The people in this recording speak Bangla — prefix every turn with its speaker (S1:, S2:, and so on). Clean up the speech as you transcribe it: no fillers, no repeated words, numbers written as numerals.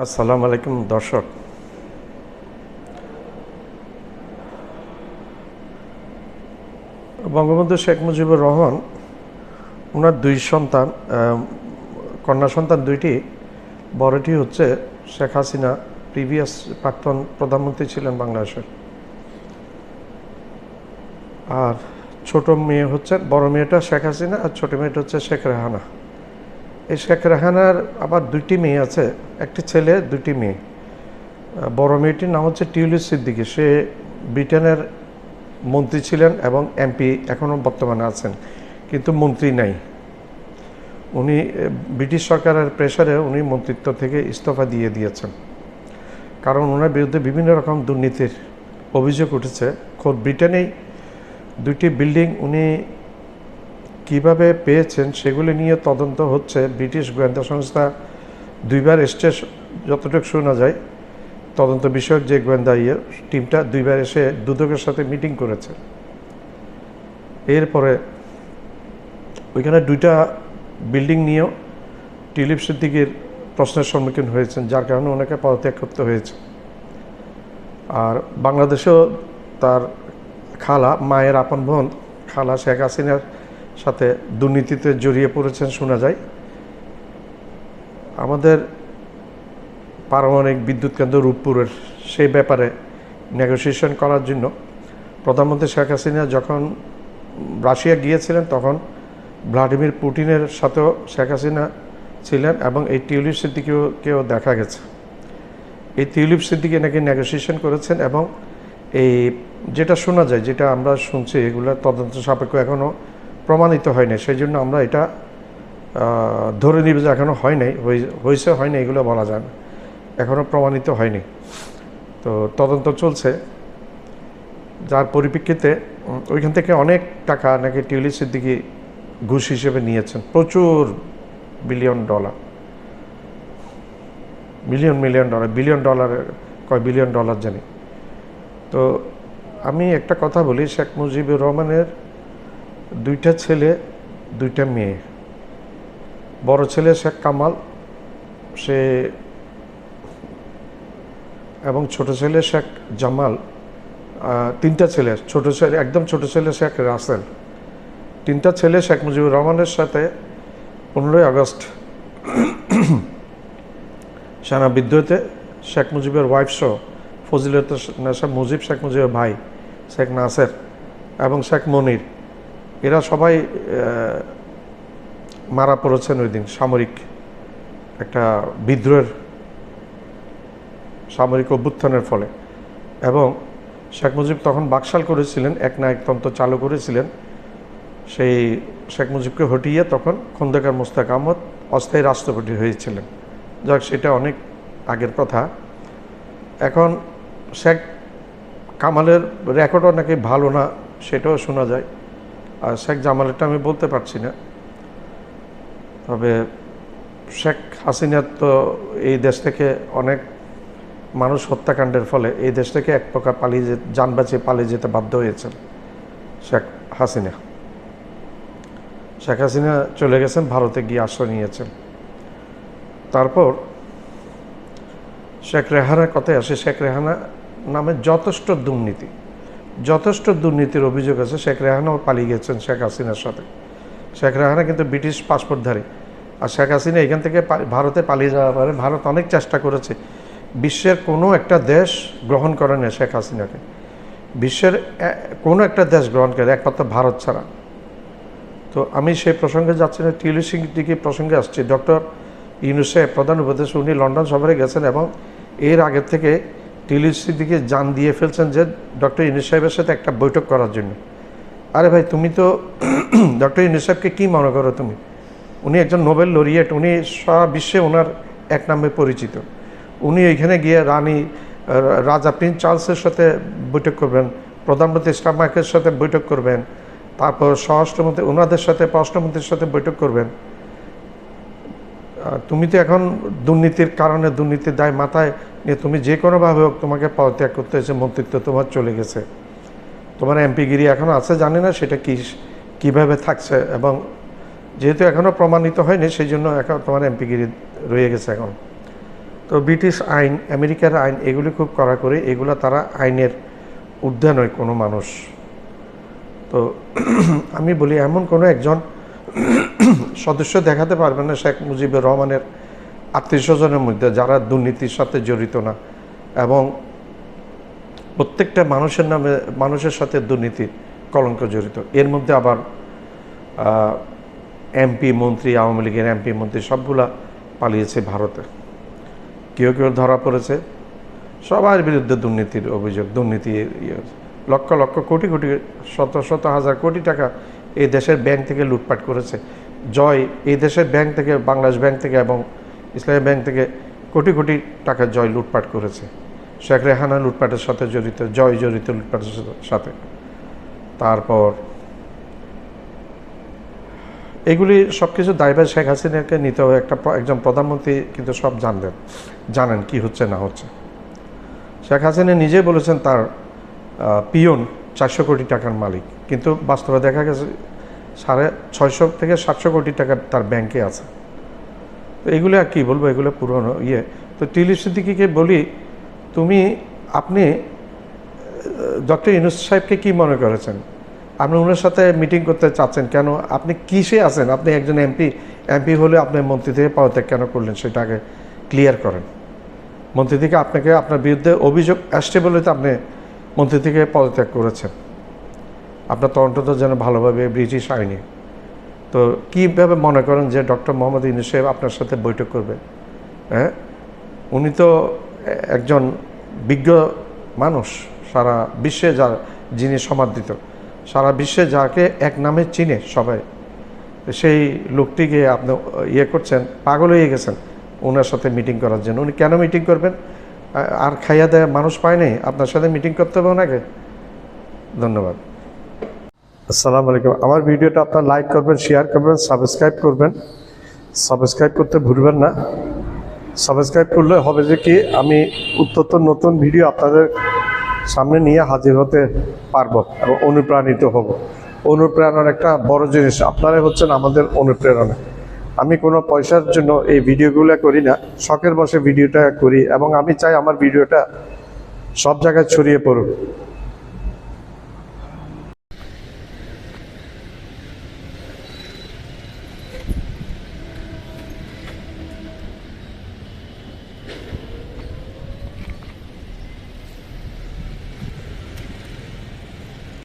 S1: আসসালামু আলাইকুম দর্শক। বঙ্গবন্ধু শেখ মুজিবুর রহমান ওনার দুই সন্তান, কন্যা সন্তান দুইটি। বড়টি হচ্ছে শেখ হাসিনা, প্রিভিয়াস প্রাক্তন প্রধানমন্ত্রী ছিলেন বাংলাদেশের। আর ছোট মেয়ে হচ্ছে, বড় মেয়েটা শেখ হাসিনা আর ছোট মেয়েটা হচ্ছে শেখ রেহানা। এই শেখ রেহানার আবার দুইটি মেয়ে আছে, একটি ছেলে দুইটি মেয়ে। বড় মেয়েটির নাম হচ্ছে টিউলিপ সিদ্দিকী। সে ব্রিটেনের মন্ত্রী ছিলেন এবং এমপি এখনও বর্তমানে আছেন, কিন্তু মন্ত্রী নাই। উনি ব্রিটিশ সরকারের প্রেসারে উনি মন্ত্রিত্ব থেকে ইস্তফা দিয়ে দিয়েছেন, কারণ ওনার বিরুদ্ধে বিভিন্ন রকম দুর্নীতির অভিযোগ উঠেছে। খোদ ব্রিটেনেই দুইটি বিল্ডিং উনি কিভাবে পেয়েছেন সেগুলি নিয়ে তদন্ত হচ্ছে। ব্রিটিশ গোয়েন্দা সংস্থা দুইবার এসছে, যতটুকু শোনা যায় তদন্ত বিষয়ক যে গোয়েন্দা টিমটা দুইবার এসে দুদকের সাথে মিটিং করেছে। এরপরে ওইখানে দুইটা বিল্ডিং নিয়েও টিউলিপ সিদ্দিকীর প্রশ্নের সম্মুখীন হয়েছেন, যার কারণে ওনাকে পদত্যাগ করতে হয়েছে। আর বাংলাদেশেও তার খালা, মায়ের আপন বোন খালা শেখ হাসিনার সাথে দুর্নীতিতে জড়িয়ে পড়েছেন শোনা যায়। আমাদের পারমাণবিক বিদ্যুৎ কেন্দ্র রূপপুরের সেই ব্যাপারে নেগোসিয়েশন করার জন্য প্রধানমন্ত্রী শেখ হাসিনা যখন রাশিয়া গিয়েছিলেন, তখন ভ্লাদিমির পুতিনের সাথেও শেখ হাসিনা ছিলেন এবং এই টিউলিপ সিদ্দিকীকেও দেখা গেছে। এই টিউলিপ সিদ্দিকী নাকি নেগোসিয়েশন করেছেন, এবং এই যেটা শোনা যায়, যেটা আমরা শুনছি, এগুলো তদন্ত সাপেক্ষ এখনও প্রমাণিত হয় নাই। সেই জন্য আমরা এটা ধরে নিব যে এখনও হয় নাই, হয়েছে হয় নাই এগুলো বলা যায় না, এখনও প্রমাণিত হয়নি। তো তদন্ত চলছে, যার পরিপ্রেক্ষিতে ওইখান থেকে অনেক টাকা নাকি টিউলিপ সিদ্দিকী ঘুষ হিসেবে নিয়েছেন, প্রচুর বিলিয়ন ডলার, বিলিয়ন ডলারের কয় বিলিয়ন ডলার জানি। তো আমি একটা কথা বলি, শেখ মুজিবুর রহমানের দুইটা ছেলে দুইটা মেয়ে। বড় ছেলে শেখ কামাল, সে এবং ছোট ছেলে শেখ জামাল, তিনটা ছেলে। ছোট ছেলে, একদম ছোট ছেলে শেখ রাসেল। তিনটা ছেলে শেখ মুজিবুর রহমানের সাথে 15ই আগস্ট সেনা বিদ্রোহতে শেখ মুজিবের ওয়াইফ সহ ফজিলতুন্নেসা মুজিব, শেখ মুজিবের ভাই শেখ নাসের এবং শেখ মনির, এরা সবাই মারা পড়েছেন ওই দিন সামরিক একটা বিদ্রোহের, সামরিক অভ্যুত্থানের ফলে। এবং শেখ মুজিব তখন বাকশাল করেছিলেন, একনায়কতন্ত্র চালু করেছিলেন। সেই শেখ মুজিবকে হটিয়ে তখন খন্দকার মোস্তাক আহমদ অস্থায়ী রাষ্ট্রপতি হয়েছিলেন। যাক, সেটা অনেক আগের কথা। এখন শেখ কামালের রেকর্ডও নাকি ভালো না, সেটাও শোনা যায়। আর শেখ জামালেরটা আমি বলতে পারছি না। তবে শেখ হাসিনার তো এই দেশ থেকে অনেক মানুষ হত্যাকাণ্ডের ফলে এই দেশ থেকে এক প্রকার যান বাঁচিয়ে পালিয়ে যেতে বাধ্য হয়েছেন শেখ হাসিনা। শেখ হাসিনা চলে গেছেন, ভারতে গিয়ে আশ্রয় নিয়েছেন। তারপর শেখ রেহানার কথায় আসে। শেখ রেহানা নামে যথেষ্ট দুর্নীতির অভিযোগ আছে। শেখ রেহানাও পালিয়ে গেছেন শেখ হাসিনার সাথে। শেখ রেহানা কিন্তু ব্রিটিশ পাসপোর্টধারী। আর শেখ হাসিনা এখান থেকে ভারতে পালিয়ে যাওয়ার পরে ভারত অনেক চেষ্টা করেছে, বিশ্বের কোনো একটা দেশ গ্রহণ করে না শেখ হাসিনাকে। বিশ্বের কোনো একটা দেশ গ্রহণ করে, একমাত্র ভারত ছাড়া। তো আমি সেই প্রসঙ্গে যাচ্ছি না, টিউলিপ সিদ্দিকী প্রসঙ্গে আসছি। ডক্টর ইউনূসের প্রধান উপদেষ্টা, উনি লন্ডন সফরে গেছেন এবং এর আগের থেকে টিউলিপ সিদ্দিকী জান দিয়ে ফেলছেন যে ডক্টর ইউনূস সাহেবের সাথে একটা বৈঠক করার জন্য। আরে ভাই, তুমি তো ডক্টর ইউনূস সাহেবকে কী মনে করো তুমি? উনি একজন নোবেল লরিয়েট, উনি সারা বিশ্বে ওনার এক নামে পরিচিত। উনি এইখানে গিয়ে রাজা প্রিন্স চার্লসের সাথে বৈঠক করবেন, প্রধানমন্ত্রী স্টারমার্কের সাথে বৈঠক করবেন, তারপর স্বরাষ্ট্রমন্ত্রী ওনাদের সাথে, পররাষ্ট্রমন্ত্রীর সাথে বৈঠক করবেন। তুমি তো এখন দুর্নীতির কারণে, দুর্নীতির দায় মাথায় নিয়ে তুমি যে কোনোভাবে হোক তোমাকে পদত্যাগ করতে হয়েছে, মন্ত্রিত্ব তোমার চলে গেছে, তোমার এমপিগিরি এখনও আছে জানি না সেটা কীভাবে থাকছে, এবং যেহেতু এখনও প্রমাণিত হয়নি সেই জন্য এখন তোমার এমপিগিরি রয়ে গেছে এখন। তো ব্রিটিশ আইন, আমেরিকার আইন এগুলি খুব কড়াকড়ি, এগুলো তারা আইনের ঊর্ধ্বে নয় কোনো মানুষ। তো আমি বলি এমন কোনো একজন সদস্য দেখাতে পারবেন না শেখ মুজিবুর রহমানের আত্মীয় স্বজনের মধ্যে যারা দুর্নীতির সাথে জড়িত না, এবং প্রত্যেকটা মানুষের নামে, মানুষের সাথে দুর্নীতির কলঙ্ক জড়িত। এর মধ্যে আবার এমপি মন্ত্রী, আওয়ামী লীগের এমপি মন্ত্রী সবগুলা পালিয়েছে ভারতে। কেউ কেউ ধরা পড়েছে, সবার বিরুদ্ধে দুর্নীতির অভিযোগ, দুর্নীতি লক্ষ লক্ষ কোটি কোটি, শত শত হাজার কোটি টাকা এই দেশের ব্যাংক থেকে লুটপাট করেছে জয়। এই দেশের ব্যাংক থেকে, বাংলাদেশ ব্যাংক থেকে এবং ইসলামী ব্যাংক থেকে কোটি কোটি টাকা জয় লুটপাট করেছে। শেখ রেহানা লুটপাটের সাথে জড়িত, জয় জড়িত লুটপাটের সাথে। তারপর এগুলি সব কিছু দায়ভার শেখ হাসিনাকে নিতে হবে। একজন প্রধানমন্ত্রী কিন্তু সব জানেন কি হচ্ছে না হচ্ছে। শেখ হাসিনা নিজে বলেছেন তার পিয়ন 400 কোটি টাকার মালিক, কিন্তু বাস্তবে দেখা গেছে 650 থেকে 700 কোটি টাকা তার ব্যাংকে আছে। তো এগুলো আর কী বলবো, এগুলো পুরনো ইয়ে। তো টিলি সিদ্দিকীকে বলি, আপনি ডক্টর ইউনূস সাহেবকে কী মনে করেছেন? আপনি ওনার সাথে মিটিং করতে চাচ্ছেন কেন? আপনি কিসে আছেন? আপনি একজন এমপি হলে আপনি মন্ত্রী থেকে পদত্যাগ কেন করলেন সেটা আগে ক্লিয়ার করেন। মন্ত্রী থেকে আপনার বিরুদ্ধে অভিযোগ আসছে বলে তো আপনি মন্ত্রী থেকে পদত্যাগ করেছেন। আপনার তদন্ত যেন ভালোভাবে ব্রিটিশ আইনে। তো কীভাবে মনে করেন যে ডক্টর মোহাম্মদ ইউনূস সাহেব আপনার সাথে বৈঠক করবে? হ্যাঁ, উনি তো একজন বিজ্ঞ মানুষ, সারা বিশ্বে যিনি সমাদৃত, সারা বিশ্বে যাকে এক নামে চিনে সবাই, সেই লোকটিকে আপনি ইয়ে করছেন, পাগল হয়ে গেছেন ওনার সাথে মিটিং করার জন্য। উনি কেন মিটিং করবেন? আর খাইয়া দেয় মানুষ পায় নাই, আপনার সাথে মিটিং করতে হবে ওনাকে? ধন্যবাদ। আসসালামু আলাইকুম। আমার ভিডিওটা আপনার লাইক করবেন, শেয়ার করবেন, সাবস্ক্রাইব করবেন। সাবস্ক্রাইব করতে ভুলবেন না। সাবস্ক্রাইব করলে হবে যে কি, আমি উত্তর নতুন ভিডিও আপনাদের সামনে নিয়ে হাজির হতে পারবো এবং অনুপ্রাণিত হব। অনুপ্রেরণার একটা বড় জিনিস আপনারাই হচ্ছেন আমাদের অনুপ্রেরণা। আমি কোনো পয়সার জন্য এই ভিডিওগুলো করি না, শখের বসে ভিডিওটা করি, এবং আমি চাই আমার ভিডিওটা সব জায়গায় ছড়িয়ে পড়ুক।